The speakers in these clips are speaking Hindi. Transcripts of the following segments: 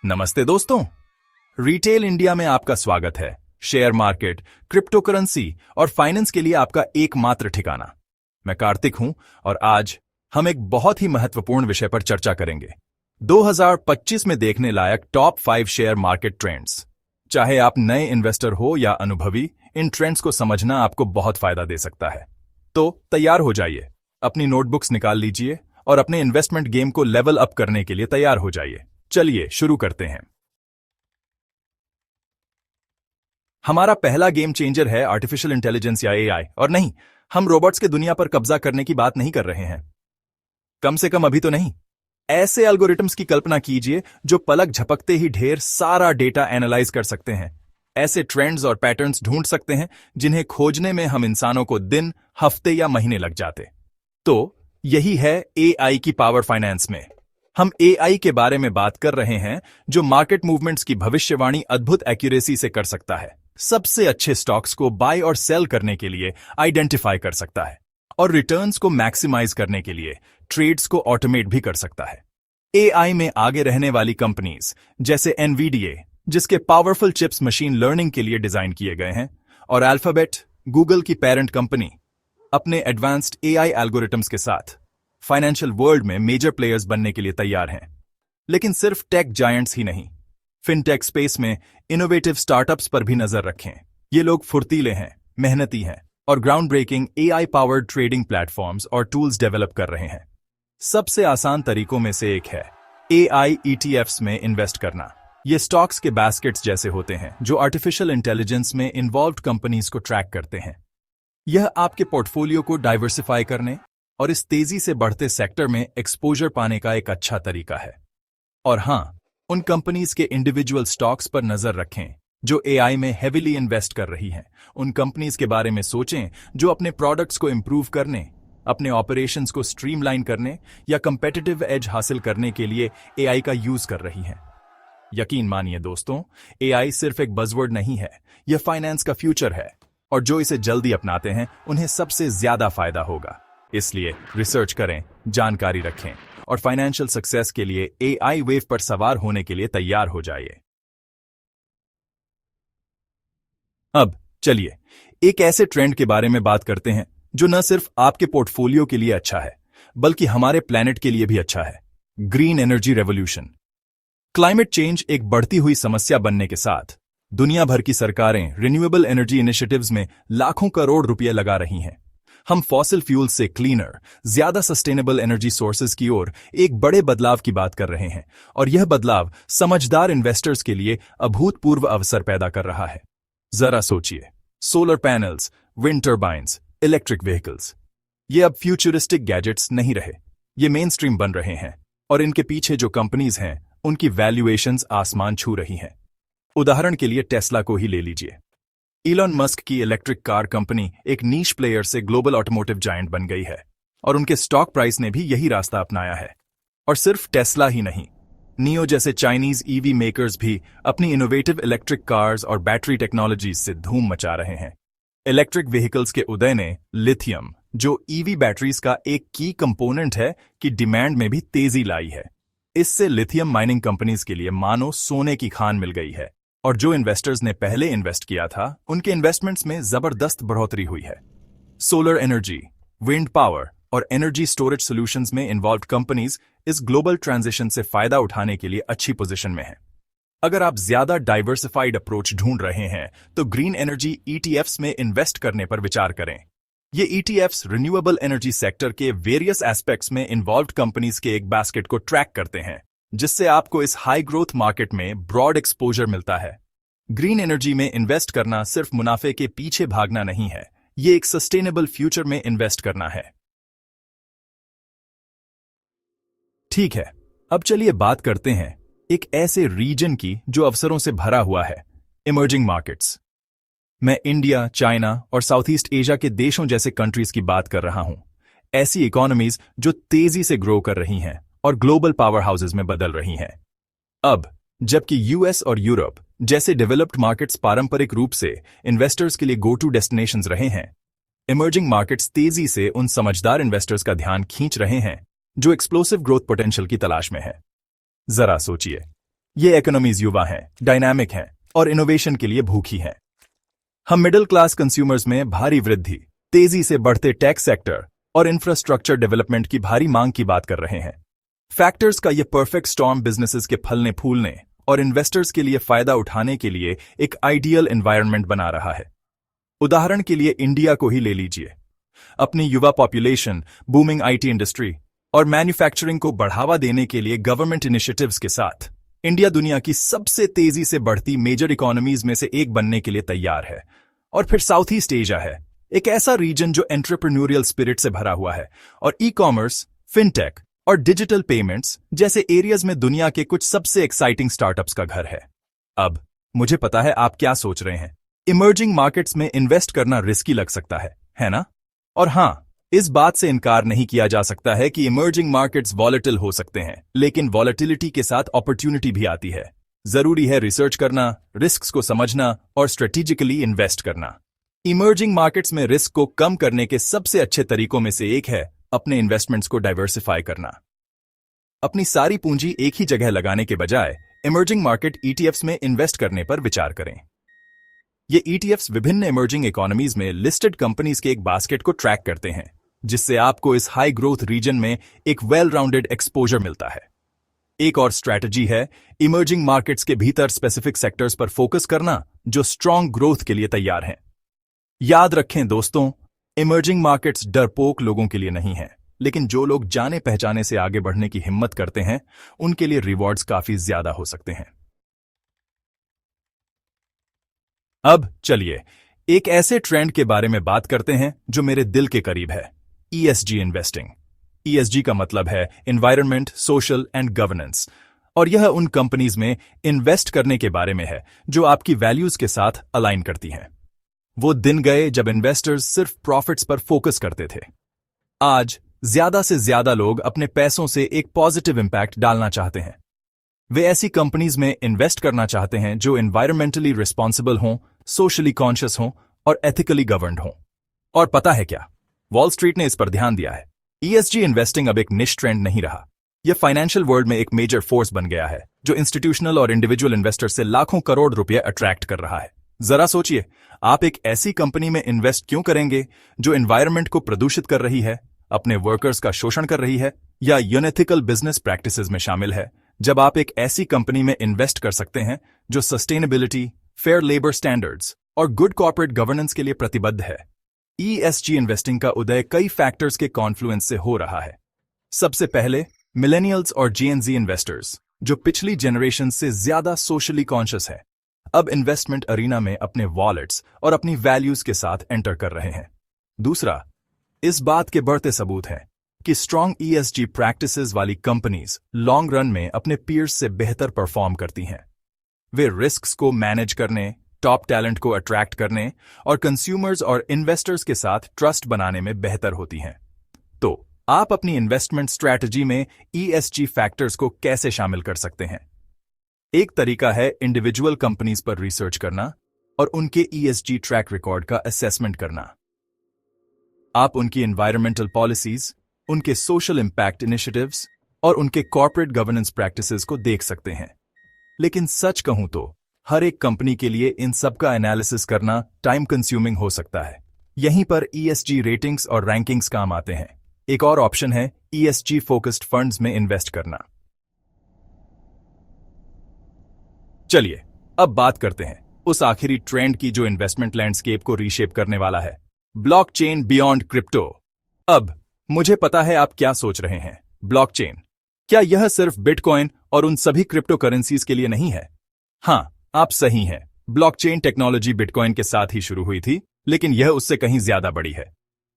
नमस्ते दोस्तों, रिटेल इंडिया में आपका स्वागत है। शेयर मार्केट, क्रिप्टो करेंसी और फाइनेंस के लिए आपका एकमात्र ठिकाना। मैं कार्तिक हूं और आज हम एक बहुत ही महत्वपूर्ण विषय पर चर्चा करेंगे। 2025 में देखने लायक टॉप 5 शेयर मार्केट ट्रेंड्स। चाहे आप नए इन्वेस्टर हो या अनुभवी, इन ट्रेंड्स को समझना आपको बहुत फायदा दे सकता है। तो तैयार हो जाइए, अपनी नोटबुक्स निकाल लीजिए और अपने इन्वेस्टमेंट गेम को लेवल अप करने के लिए तैयार हो जाइए। चलिए शुरू करते हैं। हमारा पहला गेम चेंजर है आर्टिफिशियल इंटेलिजेंस या एआई। और नहीं, हम रोबोट्स के दुनिया पर कब्जा करने की बात नहीं कर रहे हैं, कम से कम अभी तो नहीं। ऐसे एल्गोरिथम्स की कल्पना कीजिए जो पलक झपकते ही ढेर सारा डेटा एनालाइज कर सकते हैं, ऐसे ट्रेंड्स और पैटर्न्स ढूंढ सकते हैं जिन्हें खोजने में हम इंसानों को दिन, हफ्ते या महीने लग जाते। तो यही है एआई की पावर फाइनेंस में। हम एआई के बारे में बात कर रहे हैं जो मार्केट मूवमेंट्स की भविष्यवाणी अद्भुत एक्यूरेसी से कर सकता है, सबसे अच्छे स्टॉक्स को बाय और सेल करने के लिए आइडेंटिफाई कर सकता है और रिटर्न्स को मैक्सिमाइज करने के लिए ट्रेड्स को ऑटोमेट भी कर सकता है। एआई में आगे रहने वाली कंपनीज जैसे एनवीडीए, जिसके पावरफुल चिप्स मशीन लर्निंग के लिए डिजाइन किए गए हैं, और अल्फाबेट, गूगल की पेरेंट कंपनी, अपने एडवांस्ड एआई एल्गोरिथम्स के साथ फाइनेंशियल वर्ल्ड में मेजर प्लेयर्स बनने के लिए तैयार हैं। लेकिन सिर्फ टेक जायंट्स ही नहीं, फिनटेक स्पेस में इनोवेटिव स्टार्टअप्स पर भी नजर रखें। ये लोग फुर्तीले हैं, मेहनती हैं और ground breaking AI powered trading platforms और टूल्स डेवलप कर रहे हैं। सबसे आसान तरीकों में से एक है एआई ईटीएफ्स में इन्वेस्ट करना। ये स्टॉक्स के बास्केट्स जैसे होते हैं जो आर्टिफिशियल इंटेलिजेंस में इन्वॉल्व्ड कंपनीज को ट्रैक करते हैं। यह आपके पोर्टफोलियो को डाइवर्सिफाई करने और इस तेजी से बढ़ते सेक्टर में एक्सपोजर पाने का एक अच्छा तरीका है। और हां, उन कंपनीज के इंडिविजुअल स्टॉक्स पर नजर रखें जो एआई में हेविली इन्वेस्ट कर रही हैं। उन कंपनीज के बारे में सोचें जो अपने प्रोडक्ट्स को इंप्रूव करने, अपने ऑपरेशंस को स्ट्रीमलाइन करने या कंपेटिटिव एज हासिल करने के लिए एआई का यूज कर रही हैं। यकीन मानिए दोस्तों, एआई सिर्फ एक बज़वर्ड नहीं है, यह फाइनेंस का फ्यूचर है और जो इसे जल्दी अपनाते हैं उन्हें सबसे ज्यादा फायदा होगा। इसलिए रिसर्च करें, जानकारी रखें और फाइनेंशियल सक्सेस के लिए एआई वेव पर सवार होने के लिए तैयार हो जाइए। अब चलिए एक ऐसे ट्रेंड के बारे में बात करते हैं जो न सिर्फ आपके पोर्टफोलियो के लिए अच्छा है बल्कि हमारे प्लेनेट के लिए भी अच्छा है। Green energy revolution. Climate change एक बढ़ती हुई समस्या बनने के साथ दुनिया भर की सरकारें रिन्यूएबल एनर्जी इनिशिएटिव्स में लाखों करोड़ रुपए लगा रही हैं। हम फॉसिल फ्यूल से क्लीनर, ज्यादा सस्टेनेबल एनर्जी सोर्सेज की ओर एक बड़े बदलाव की बात कर रहे हैं और यह बदलाव समझदार इन्वेस्टर्स के लिए अभूतपूर्व अवसर पैदा कर रहा है। जरा सोचिए, solar panels, wind turbines, electric vehicles, ये अब फ्यूचरिस्टिक गैजेट्स नहीं रहे, ये मेन स्ट्रीम बन रहे हैं और इनके पीछे जो कंपनीज हैं उनकी वैल्यूएशंस आसमान छू रही हैं। उदाहरण के लिए टेस्ला को ही ले लीजिए। इलॉन मस्क की इलेक्ट्रिक कार कंपनी एक नीश प्लेयर से ग्लोबल ऑटोमोटिव जायंट बन गई है और उनके स्टॉक प्राइस ने भी यही रास्ता अपनाया है। और सिर्फ टेस्ला ही नहीं, नियो जैसे चाइनीज ईवी मेकर्स भी अपनी इनोवेटिव इलेक्ट्रिक कार्स और बैटरी टेक्नोलॉजीज से धूम मचा रहे हैं। इलेक्ट्रिक व्हीकल्स के उदय ने लिथियम, जो ईवी बैटरीज का एक की कंपोनेंट है, की डिमांड में भी तेजी लाई है। इससे लिथियम माइनिंग कंपनीज के लिए मानो सोने की खान मिल गई है और जो इन्वेस्टर्स ने पहले इन्वेस्ट किया था उनके इन्वेस्टमेंट्स में जबरदस्त बढ़ोतरी हुई है। सोलर एनर्जी, विंड पावर और एनर्जी स्टोरेज सॉल्यूशंस में इन्वॉल्व्ड कंपनीज इस ग्लोबल ट्रांजिशन से फायदा उठाने के लिए अच्छी पोजीशन में हैं। अगर आप ज्यादा डाइवर्सिफाइड अप्रोच ढूंढ रहे हैं तो ग्रीन एनर्जी ईटीएफ्स में इन्वेस्ट करने पर विचार करें। ये ईटीएफ्स रिन्यूएबल एनर्जी सेक्टर के वेरियस एस्पेक्ट्स में इन्वॉल्व्ड कंपनीज के एक बास्केट को ट्रैक करते हैं, जिससे आपको इस हाई ग्रोथ मार्केट में ब्रॉड एक्सपोजर मिलता है। ग्रीन एनर्जी में इन्वेस्ट करना सिर्फ मुनाफे के पीछे भागना नहीं है, ये एक सस्टेनेबल फ्यूचर में इन्वेस्ट करना है। ठीक है, अब चलिए बात करते हैं एक ऐसे रीजन की जो अवसरों से भरा हुआ है, इमर्जिंग मार्केट्स। मैं इंडिया, चाइना और साउथ ईस्ट एशिया के देशों जैसे कंट्रीज की बात कर रहा हूं, ऐसी इकोनॉमीज जो तेजी से ग्रो कर रही हैं और ग्लोबल पावर हाउसेज में बदल रही हैं। अब जबकि यूएस और यूरोप जैसे डेवलप्ड मार्केट्स पारंपरिक रूप से इन्वेस्टर्स के लिए गो टू डेस्टिनेशंस रहे हैं, इमर्जिंग मार्केट्स तेजी से उन समझदार इन्वेस्टर्स का ध्यान खींच रहे हैं जो एक्सप्लोसिव ग्रोथ पोटेंशियल की तलाश में है। जरा सोचिए, ये इकोनॉमीज युवा हैं, डायनामिक हैं और इनोवेशन के लिए भूखी हैं। हम मिडिल क्लास कंज्यूमर्स में भारी वृद्धि, तेजी से बढ़ते टेक सेक्टर और इंफ्रास्ट्रक्चर डेवलपमेंट की भारी मांग की बात कर रहे हैं। फैक्टर्स का यह परफेक्ट स्टॉर्म बिजनेसेस के फलने फूलने और इन्वेस्टर्स के लिए फायदा उठाने के लिए एक आइडियल एनवायरनमेंट बना रहा है। उदाहरण के लिए इंडिया को ही ले लीजिए। अपनी युवा पॉपुलेशन, बूमिंग आईटी इंडस्ट्री और मैन्युफैक्चरिंग को बढ़ावा देने के लिए गवर्नमेंट इनिशिएटिव्स के साथ इंडिया दुनिया की सबसे तेजी से बढ़ती मेजर इकोनॉमीज में से एक बनने के लिए तैयार है। और फिर साउथ ईस्ट एशिया है, एक ऐसा रीजन जो एंटरप्रेन्योरियल स्पिरिट से भरा हुआ है और ई कॉमर्स, फिनटेक और डिजिटल पेमेंट्स जैसे एरियाज में दुनिया के कुछ सबसे एक्साइटिंग स्टार्टअप्स का घर है। अब मुझे पता है आप क्या सोच रहे हैं, इमर्जिंग मार्केट्स में इन्वेस्ट करना रिस्की लग सकता है ना? और हां, इस बात से इनकार नहीं किया जा सकता है कि इमर्जिंग मार्केट्स वॉलेटिल हो सकते हैं, लेकिन वॉलेटिलिटी के साथ अपॉर्चुनिटी भी आती है। जरूरी है रिसर्च करना, रिस्क्स को समझना और स्ट्रेटेजिकली इन्वेस्ट करना। इमर्जिंग मार्केट्स में रिस्क को कम करने के सबसे अच्छे तरीकों में से एक है अपने इन्वेस्टमेंट्स को डाइवर्सिफाई करना। अपनी सारी पूंजी एक ही जगह लगाने के बजाय इमर्जिंग मार्केट ईटीएफ्स में इन्वेस्ट करने पर विचार करें। ये ईटीएफ्स विभिन्न इमर्जिंग इकोनॉमीज में लिस्टेड कंपनीज के एक बास्केट को ट्रैक करते हैं, जिससे आपको इस हाई ग्रोथ रीजन में एक वेल राउंडेड एक्सपोजर मिलता है। एक और स्ट्रैटेजी है इमर्जिंग मार्केट्स के भीतर स्पेसिफिक सेक्टर्स पर फोकस करना जो स्ट्रॉन्ग ग्रोथ के लिए तैयार हैं। याद रखें दोस्तों, इमर्जिंग मार्केट्स डरपोक लोगों के लिए नहीं है, लेकिन जो लोग जाने पहचाने से आगे बढ़ने की हिम्मत करते हैं उनके लिए रिवॉर्ड्स काफी ज्यादा हो सकते हैं। अब चलिए एक ऐसे ट्रेंड के बारे में बात करते हैं जो मेरे दिल के करीब है, ईएसजी इन्वेस्टिंग। ईएसजी का मतलब है एनवायरनमेंट, सोशल एंड गवर्नेंस, और यह उन कंपनीज में इन्वेस्ट करने के बारे में है जो आपकी वैल्यूज के साथ अलाइन करती हैं। वो दिन गए जब इन्वेस्टर्स सिर्फ प्रॉफिट्स पर फोकस करते थे। आज ज्यादा से ज्यादा लोग अपने पैसों से एक पॉजिटिव इंपैक्ट डालना चाहते हैं। वे ऐसी कंपनीज में इन्वेस्ट करना चाहते हैं जो एनवायरमेंटली रिस्पॉन्सिबल हों, सोशली कॉन्शियस हों और एथिकली गवर्नड हों। और पता है क्या, वॉल स्ट्रीट ने इस पर ध्यान दिया है। ईएसजी इन्वेस्टिंग अब एक निश ट्रेंड नहीं रहा, यह फाइनेंशियल वर्ल्ड में एक मेजर फोर्स बन गया है जो इंस्टीट्यूशनल और इंडिविजुअल इन्वेस्टर से लाखों करोड़ रुपए अट्रैक्ट कर रहा है। जरा सोचिए, आप एक ऐसी कंपनी में इन्वेस्ट क्यों करेंगे जो एनवायरनमेंट को प्रदूषित कर रही है, अपने वर्कर्स का शोषण कर रही है या अनएथिकल बिजनेस प्रैक्टिसेस में शामिल है, जब आप एक ऐसी कंपनी में इन्वेस्ट कर सकते हैं जो सस्टेनेबिलिटी, फेयर लेबर स्टैंडर्ड्स और गुड कॉर्पोरेट गवर्नेंस के लिए प्रतिबद्ध है। ईएसजी इन्वेस्टिंग का उदय कई फैक्टर्स के कॉन्फ्लुएंस से हो रहा है। सबसे पहले मिलेनियल्स और जेएनजी इन्वेस्टर्स, जो पिछली जनरेशन से ज्यादा सोशली कॉन्शियस है, अब इन्वेस्टमेंट अरीना में अपने वॉलेट्स और अपनी वैल्यूज के साथ एंटर कर रहे हैं। दूसरा, इस बात के बढ़ते सबूत हैं कि स्ट्रॉन्ग ईएसजी प्रैक्टिसेस वाली कंपनीज लॉन्ग रन में अपने पीयर्स से बेहतर परफॉर्म करती हैं। वे रिस्क्स को मैनेज करने, टॉप टैलेंट को अट्रैक्ट करने और कंज्यूमर्स और इन्वेस्टर्स के साथ ट्रस्ट बनाने में बेहतर होती हैं। तो आप अपनी इन्वेस्टमेंट स्ट्रैटेजी में ईएसजी फैक्टर्स को कैसे शामिल कर सकते हैं? एक तरीका है इंडिविजुअल कंपनीज पर रिसर्च करना और उनके ईएसजी ट्रैक रिकॉर्ड का असेसमेंट करना। आप उनकी एनवायरमेंटल पॉलिसीज, उनके सोशल इंपैक्ट इनिशिएटिव्स और उनके कॉर्पोरेट गवर्नेंस प्रैक्टिसेस को देख सकते हैं। लेकिन सच कहूं तो हर एक कंपनी के लिए इन सब का एनालिसिस करना टाइम कंज्यूमिंग हो सकता है। यहीं पर ईएसजी रेटिंग्स और रैंकिंग्स काम आते हैं। एक और ऑप्शन है ईएसजी फोकस्ड फंड्स में इन्वेस्ट करना। चलिए अब बात करते हैं उस आखिरी ट्रेंड की जो इन्वेस्टमेंट लैंडस्केप को रीशेप करने वाला है, ब्लॉकचेन बियॉन्ड क्रिप्टो। अब मुझे पता है आप क्या सोच रहे हैं, ब्लॉकचेन, क्या यह सिर्फ बिटकॉइन और उन सभी क्रिप्टो करेंसीज के लिए नहीं है? हां, आप सही हैं। ब्लॉकचेन टेक्नोलॉजी बिटकॉइन के साथ ही शुरू हुई थी, लेकिन यह उससे कहीं ज्यादा बड़ी है।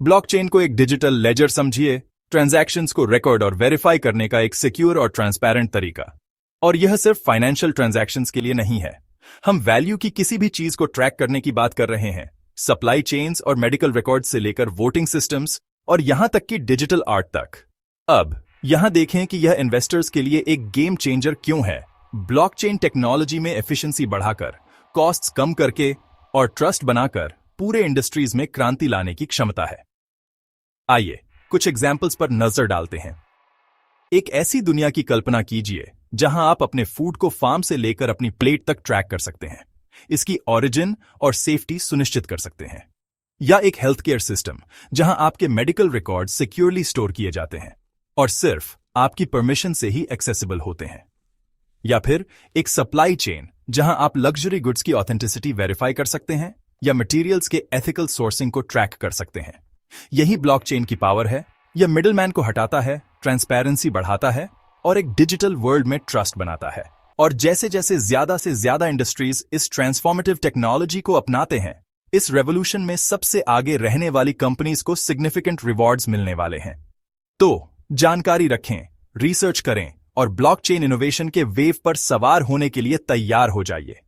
ब्लॉकचेन को एक डिजिटल लेजर समझिए, ट्रांजैक्शंस को रिकॉर्ड और वेरीफाई करने का एक सिक्योर और ट्रांसपेरेंट तरीका। और यह सिर्फ फाइनेंशियल ट्रांजैक्शंस के लिए नहीं है। हम वैल्यू की किसी भी चीज को ट्रैक करने की बात कर रहे हैं, सप्लाई चेन्स और मेडिकल रिकॉर्ड्स से लेकर वोटिंग सिस्टम्स और यहां तक कि डिजिटल आर्ट तक। अब यहां देखें कि यह इन्वेस्टर्स के लिए एक गेम चेंजर क्यों है। ब्लॉकचेन टेक्नोलॉजी में एफिशिएंसी बढ़ाकर, कॉस्ट्स कम करके और ट्रस्ट बनाकर पूरे इंडस्ट्रीज में क्रांति लाने की क्षमता है। आइए कुछ एग्जाम्पल्स पर नजर डालते हैं। एक ऐसी दुनिया की कल्पना कीजिए जहां आप अपने फूड को फार्म से लेकर अपनी प्लेट तक ट्रैक कर सकते हैं, इसकी ओरिजिन और सेफ्टी सुनिश्चित कर सकते हैं। या एक हेल्थ केयर सिस्टम जहां आपके मेडिकल रिकॉर्ड सिक्योरली स्टोर किए जाते हैं और सिर्फ आपकी परमिशन से ही एक्सेसिबल होते हैं। या फिर एक सप्लाई चेन जहां आप लग्जरी गुड्स की ऑथेंटिसिटी वेरीफाई कर सकते हैं या मटेरियल्स के एथिकल सोर्सिंग को ट्रैक कर सकते हैं। यही ब्लॉकचेन की पावर है। यह मिडलमैन को हटाता है, ट्रांसपेरेंसी बढ़ाता है और एक डिजिटल वर्ल्ड में ट्रस्ट बनाता है। और जैसे जैसे ज्यादा से ज्यादा इंडस्ट्रीज इस ट्रांसफॉर्मेटिव टेक्नोलॉजी को अपनाते हैं, इस रेवोल्यूशन में सबसे आगे रहने वाली कंपनीज को सिग्निफिकेंट रिवॉर्ड्स मिलने वाले हैं। तो जानकारी रखें, रिसर्च करें और ब्लॉकचेन इनोवेशन के वेव पर सवार होने के लिए तैयार हो जाइए।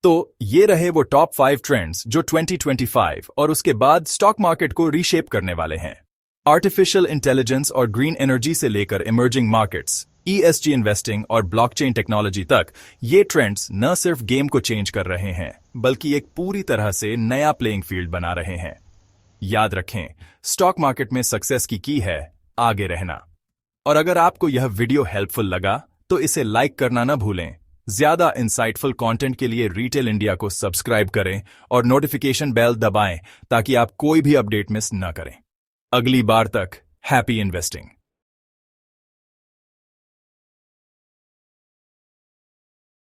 तो ये रहे वो टॉप 5 ट्रेंड्स जो 2025 और उसके बाद स्टॉक मार्केट को रीशेप करने वाले हैं। आर्टिफिशियल इंटेलिजेंस और ग्रीन एनर्जी से लेकर इमर्जिंग मार्केट्स, ESG इन्वेस्टिंग और ब्लॉकचेन टेक्नोलॉजी तक, ये ट्रेंड्स न सिर्फ गेम को चेंज कर रहे हैं बल्कि एक पूरी तरह से नया प्लेइंग फील्ड बना रहे हैं। याद रखें, स्टॉक मार्केट में सक्सेस की है आगे रहना। और अगर आपको यह वीडियो हेल्पफुल लगा तो इसे लाइक करना न भूलें। ज्यादा इंसाइटफुल कंटेंट के लिए रिटेल इंडिया को सब्सक्राइब करें और नोटिफिकेशन बेल दबाएं ताकि आप कोई भी अपडेट मिस न करें। अगली बार तक हैप्पी इन्वेस्टिंग।